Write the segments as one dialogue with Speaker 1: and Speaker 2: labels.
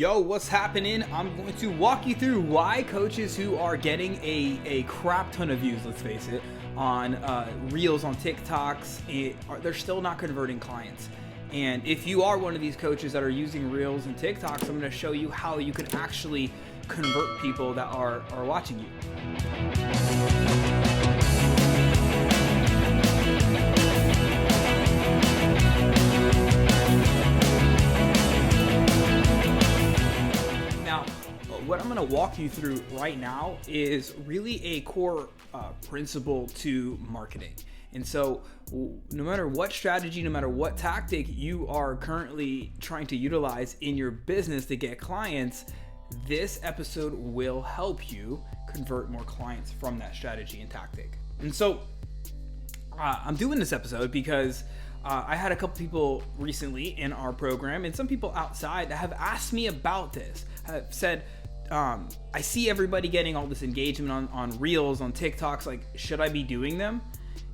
Speaker 1: Yo, what's happening? I'm going to walk you through why coaches who are getting a crap ton of views, let's face it, on Reels, on TikToks, they're still not converting clients. And if you are one of these coaches that are using Reels and TikToks, I'm going to show you how you can actually convert people that are watching you. What I'm going to walk you through right now is really a core principle to marketing. And so no matter what strategy, no matter what tactic you are currently trying to utilize in your business to get clients, this episode will help you convert more clients from that strategy and tactic. And so I'm doing this episode because I had a couple people recently in our program and some people outside that have asked me about this, have said, I see everybody getting all this engagement on Reels, on TikToks, like, should I be doing them?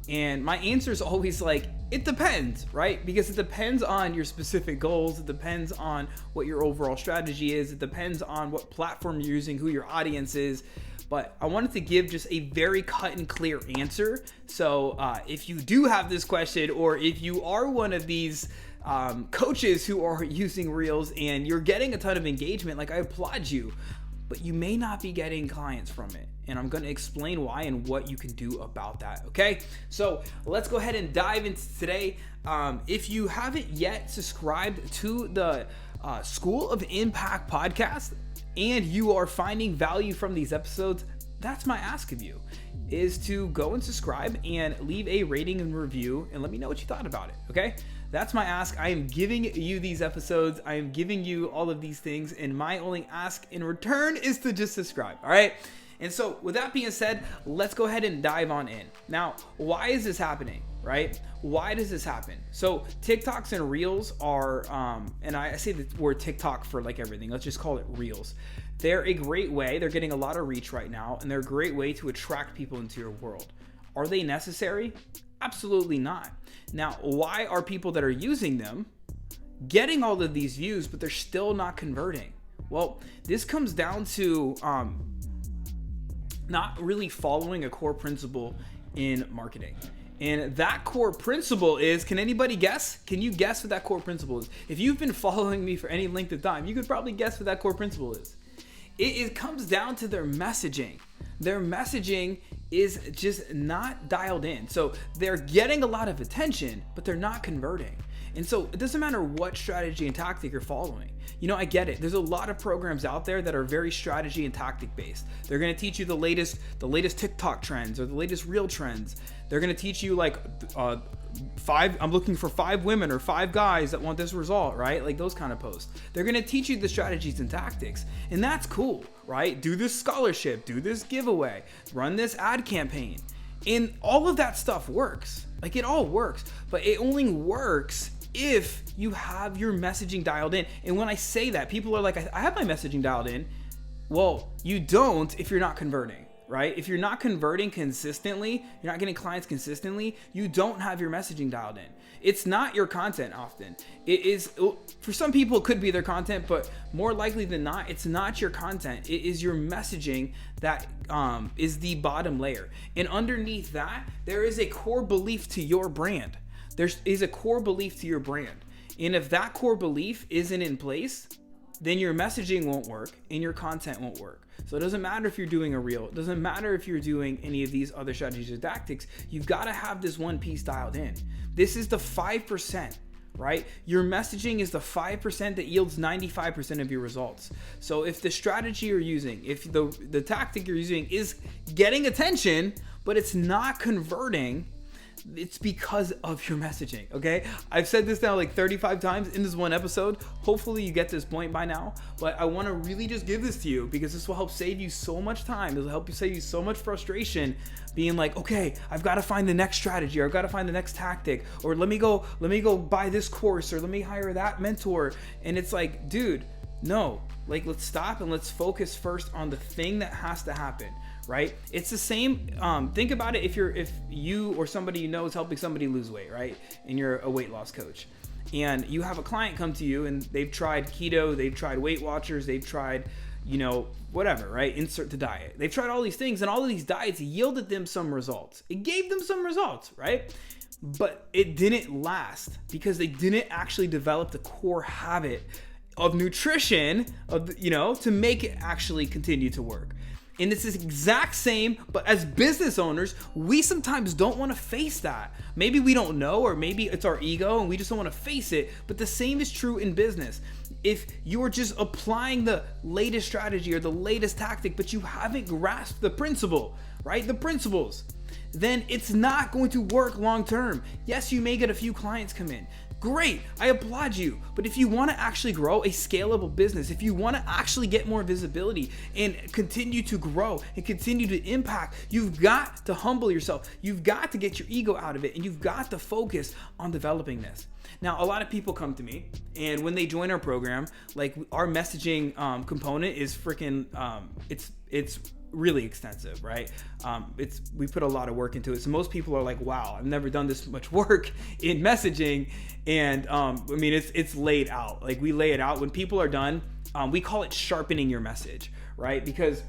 Speaker 1: And my answer is always like, it depends, right? Because it depends on your specific goals. It depends on what your overall strategy is. It depends on what platform you're using, who your audience is. But I wanted to give just a very cut and clear answer. So if you do have this question, or if you are one of these coaches who are using Reels and you're getting a ton of engagement, like, I applaud you. But you may not be getting clients from it. And I'm going to explain why and what you can do about that, okay? So let's go ahead and dive into today. If you haven't yet subscribed to the School of Impact podcast and you are finding value from these episodes, that's my ask of you, is to go and subscribe and leave a rating and review and let me know what you thought about it, okay? That's my ask. I am giving you these episodes. I am giving you all of these things, and my only ask in return is to just subscribe, all right? And so with that being said, let's go ahead and dive on in. Now, why is this happening, right? Why does this happen? So TikToks and Reels are, and I say the word TikTok for like everything. Let's just call it Reels. They're a great way. They're getting a lot of reach right now, and they're a great way to attract people into your world. Are they necessary? Absolutely not. Now, why are people that are using them getting all of these views, but they're still not converting? Well, this comes down to not really following a core principle in marketing. And that core principle is, can anybody guess? Can you guess what that core principle is? If you've been following me for any length of time, you could probably guess what that core principle is. It comes down to their messaging. Their messaging is just not dialed in. So they're getting a lot of attention, but they're not converting. And so it doesn't matter what strategy and tactic you're following. You know, I get it. There's a lot of programs out there that are very strategy and tactic based. They're going to teach you the latest TikTok trends or the latest Reel trends. They're going to teach you like I'm looking for 5 women or 5 guys that want this result, right? Like those kind of posts. They're going to teach you the strategies and tactics, and that's cool, right? Do this scholarship, do this giveaway, run this ad campaign. And all of that stuff works. Like, it all works, but it only works if you have your messaging dialed in. And when I say that, people are like, I have my messaging dialed in. Well, you don't if you're not converting, right? If you're not converting consistently, you're not getting clients consistently, you don't have your messaging dialed in. It's not your content often. It is, for some people, it could be their content, but more likely than not, it's not your content. It is your messaging that is the bottom layer. And underneath that, there is a core belief to your brand. There is a core belief to your brand. And if that core belief isn't in place, then your messaging won't work and your content won't work. So it doesn't matter if you're doing a Reel. It doesn't matter if you're doing any of these other strategies or tactics. You've got to have this one piece dialed in. This is the 5%, right? Your messaging is the 5% that yields 95% of your results. So if the strategy you're using, if the tactic you're using is getting attention, but it's not converting, it's because of your messaging, okay? I've said this now like 35 times in this one episode. Hopefully you get this point by now, but I want to really just give this to you because this will help save you so much time. This will help you save you so much frustration being like, okay, I've got to find the next strategy, or I've got to find the next tactic, or let me go buy this course, or let me hire that mentor. And it's like, dude, no, like, let's stop and let's focus first on the thing that has to happen. Right? It's the same. Think about it if you or somebody you know is helping somebody lose weight, right? And you're a weight loss coach. and you have a client come to you and they've tried keto, they've tried Weight Watchers, they've tried, whatever, right? Insert the diet. They've tried all these things, and all of these diets yielded them some results. It gave them some results, right? But it didn't last because they didn't actually develop the core habit of nutrition, to make it actually continue to work. And it's this exact same, but as business owners, we sometimes don't want to face that. Maybe we don't know, or maybe it's our ego and we just don't want to face it. But the same is true in business. If you're just applying the latest strategy or the latest tactic, but you haven't grasped the principle, right? The principles, then it's not going to work long term. Yes, you may get a few clients come in. Great, I applaud you. But if you want to actually grow a scalable business, if you want to actually get more visibility and continue to grow and continue to impact, you've got to humble yourself. You've got to get your ego out of it, and you've got to focus on developing this. Now, a lot of people come to me, and when they join our program, like our messaging component is freaking, it's really extensive, right? We put a lot of work into it. So most people are like, wow, I've never done this much work in messaging. And it's laid out. Like, we lay it out. When people are done, we call it sharpening your message, right? Because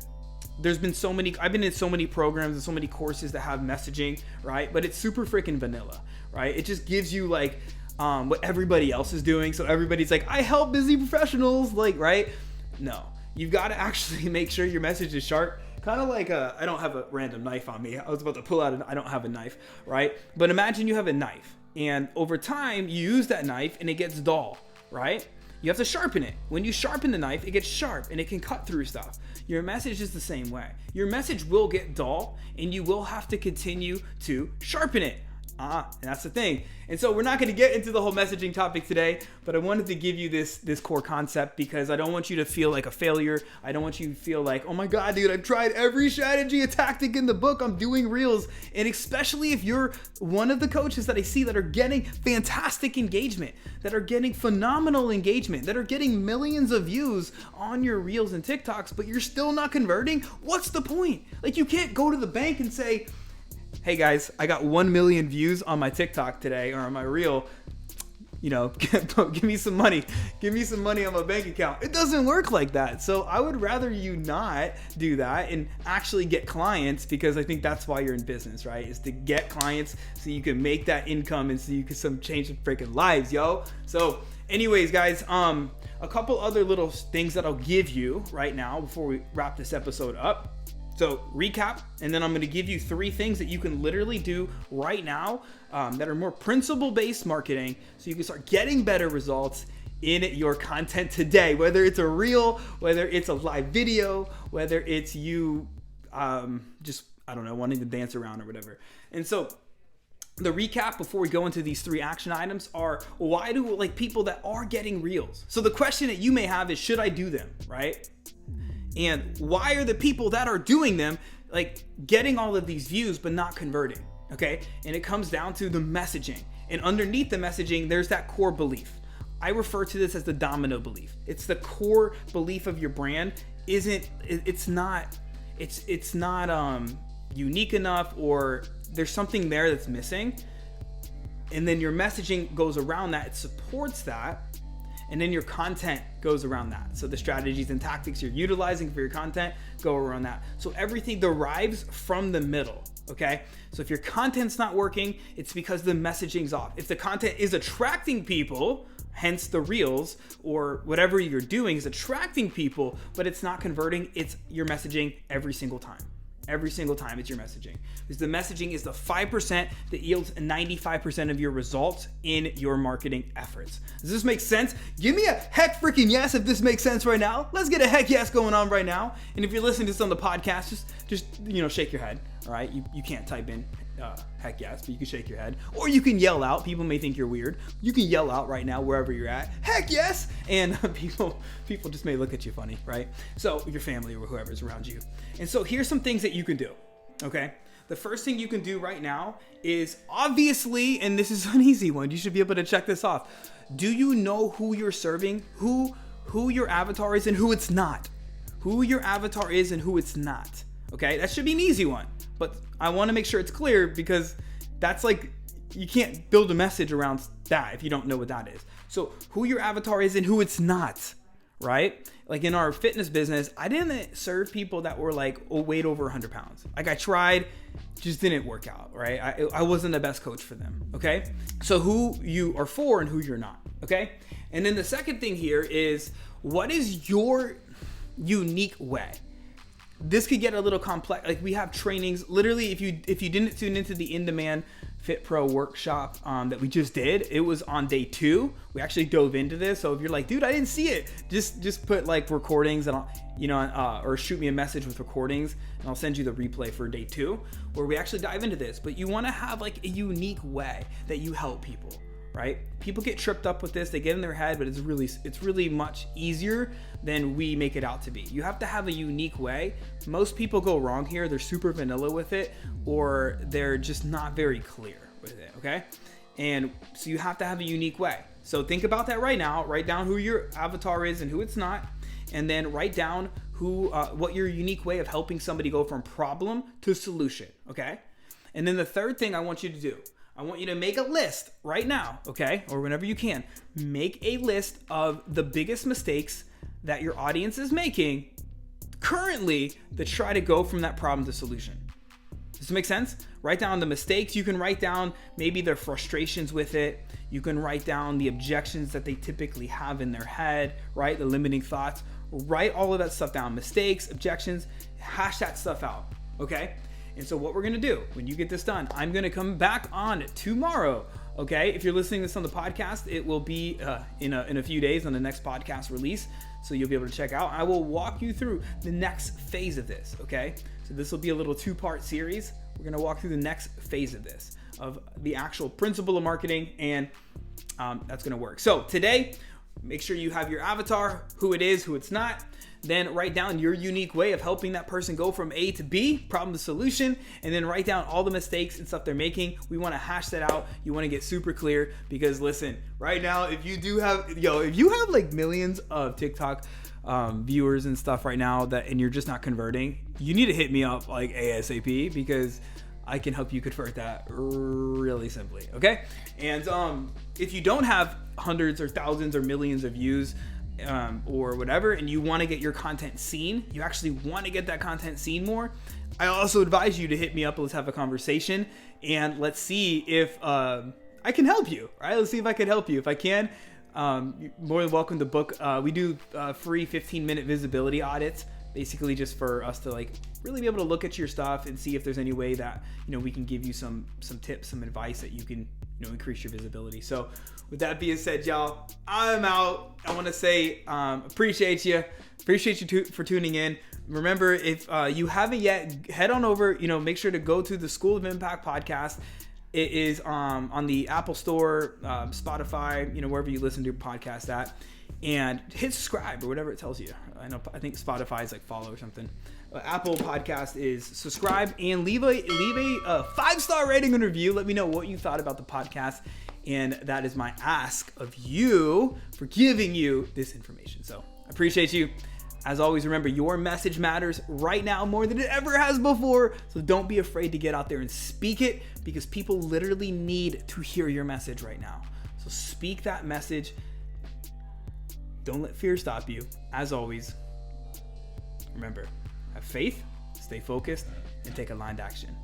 Speaker 1: I've been in so many programs and so many courses that have messaging, right? But it's super freaking vanilla, right? It just gives you like what everybody else is doing. So everybody's like, I help busy professionals, like, right? No, you've got to actually make sure your message is sharp. Kind of like I don't have a random knife on me. I was about to pull out I don't have a knife, right? But imagine you have a knife, and over time you use that knife and it gets dull, right? You have to sharpen it. When you sharpen the knife, it gets sharp and it can cut through stuff. Your message is the same way. Your message will get dull and you will have to continue to sharpen it. And that's the thing. And so we're not going to get into the whole messaging topic today, but I wanted to give you this core concept because I don't want you to feel like a failure. I don't want you to feel like, oh my God, dude, I've tried every strategy and tactic in the book. I'm doing reels. And especially if you're one of the coaches that I see that are getting fantastic engagement, that are getting phenomenal engagement, that are getting millions of views on your reels and TikToks, but you're still not converting. What's the point? Like, you can't go to the bank and say, hey guys, I got 1 million views on my TikTok today or on my reel, give me some money. Give me some money on my bank account. It doesn't work like that. So I would rather you not do that and actually get clients, because I think that's why you're in business, right? Is to get clients so you can make that income and so you can change some freaking lives, yo. So anyways, guys, a couple other little things that I'll give you right now before we wrap this episode up. So recap, and then I'm going to give you 3 things that you can literally do right now that are more principle-based marketing so you can start getting better results in your content today, whether it's a reel, whether it's a live video, whether it's you wanting to dance around or whatever. And so the recap before we go into these 3 action items are, why do people that are getting reels? So the question that you may have is, should I do them, right? And why are the people that are doing them getting all of these views but not converting? Okay, and it comes down to the messaging, and underneath the messaging there's that core belief. I refer to this as the domino belief. It's the core belief of your brand. It's not unique enough, or there's something there that's missing, and then your messaging goes around that. It supports that. And then your content goes around that. So the strategies and tactics you're utilizing for your content go around that. So everything derives from the middle, okay? So if your content's not working, it's because the messaging's off. If the content is attracting people, hence the reels or whatever you're doing is attracting people, but it's not converting, it's your messaging every single time. Every single time it's your messaging. Because the messaging is the 5% that yields 95% of your results in your marketing efforts. Does this make sense? Give me a heck freaking yes if this makes sense right now. Let's get a heck yes going on right now. And if you're listening to this on the podcast, just shake your head. All right, you can't type in heck yes, but you can shake your head, or you can yell out. People may think you're weird. You can yell out right now wherever you're at, heck yes, and people just may look at you funny, right? So your family or whoever's around you. And so here's some things that you can do. Okay, the first thing you can do right now is, obviously, and this is an easy one, you should be able to check this off. Do you know who you're serving, who your avatar is and who it's not? Who your avatar is and who it's not. Okay, that should be an easy one, but I want to make sure it's clear, because that's you can't build a message around that if you don't know what that is. So who your avatar is and who it's not, right? Like in our fitness business, I didn't serve people that were like weight over 100 pounds. Like I tried, just didn't work out, right? I wasn't the best coach for them, okay? So who you are for and who you're not, okay? And then the second thing here is, what is your unique way? This could get a little complex. Like we have trainings, literally if you didn't tune into the In-Demand Fit Pro workshop that we just did, it was on day 2. We actually dove into this. So if you're like, dude, I didn't see it, just put like recordings and or shoot me a message with recordings and I'll send you the replay for day 2 where we actually dive into this. But you want to have like a unique way that you help people, right? People get tripped up with this, they get in their head, but it's really much easier than we make it out to be. You have to have a unique way. Most people go wrong here. They're super vanilla with it, or they're just not very clear with it, okay? And so you have to have a unique way. So think about that right now. Write down who your avatar is and who it's not, and then write down what your unique way of helping somebody go from problem to solution, okay? And then the third thing I want you to do, I want you to make a list right now, okay? Or whenever you can. Make a list of the biggest mistakes that your audience is making currently to try to go from that problem to solution. Does this make sense? Write down the mistakes. You can write down maybe their frustrations with it. You can write down the objections that they typically have in their head, right? The limiting thoughts. Write all of that stuff down. Mistakes, objections, hash that stuff out, okay? And so what we're gonna do when you get this done, I'm gonna come back on tomorrow, okay? If you're listening to this on the podcast, it will be in a few days on the next podcast release, so you'll be able to check out. I will walk you through the next phase of this, okay? So this will be a little 2-part series. We're gonna walk through the next phase of this, of the actual principle of marketing, and that's gonna work. So today, make sure you have your avatar, who it is, who it's not. Then write down your unique way of helping that person go from A to B, problem to solution, and then write down all the mistakes and stuff they're making. We want to hash that out. You want to get super clear, because listen, right now, if you have like millions of TikTok viewers and stuff right now and you're just not converting, you need to hit me up like ASAP, because I can help you convert that really simply, okay? And if you don't have hundreds or thousands or millions of views, or whatever, and you want to get your content seen, you actually want to get that content seen more, I also advise you to hit me up. Let's have a conversation and let's see if I can help you, right? Let's see if I can help you. If I can, you're more than welcome to book. We do free 15-minute visibility audits, basically just for us to like really be able to look at your stuff and see if there's any way that we can give you some tips, some advice that you can increase your visibility. So with that being said, y'all, I'm out. I want to say appreciate you for tuning in. Remember, if you haven't yet, head on over, make sure to go to the School of Impact podcast. It is on the Apple Store, Spotify, wherever you listen to your podcast at, and hit subscribe or whatever it tells you. I think Spotify is like follow or something. Apple Podcast is subscribe and leave a 5-star rating and review. Let me know what you thought about the podcast, and that is my ask of you for giving you this information. So I appreciate you. As always, remember, your message matters right now more than it ever has before. So don't be afraid to get out there and speak it, because people literally need to hear your message right now. So speak that message. Don't let fear stop you. As always, remember, have faith, stay focused, and take aligned action.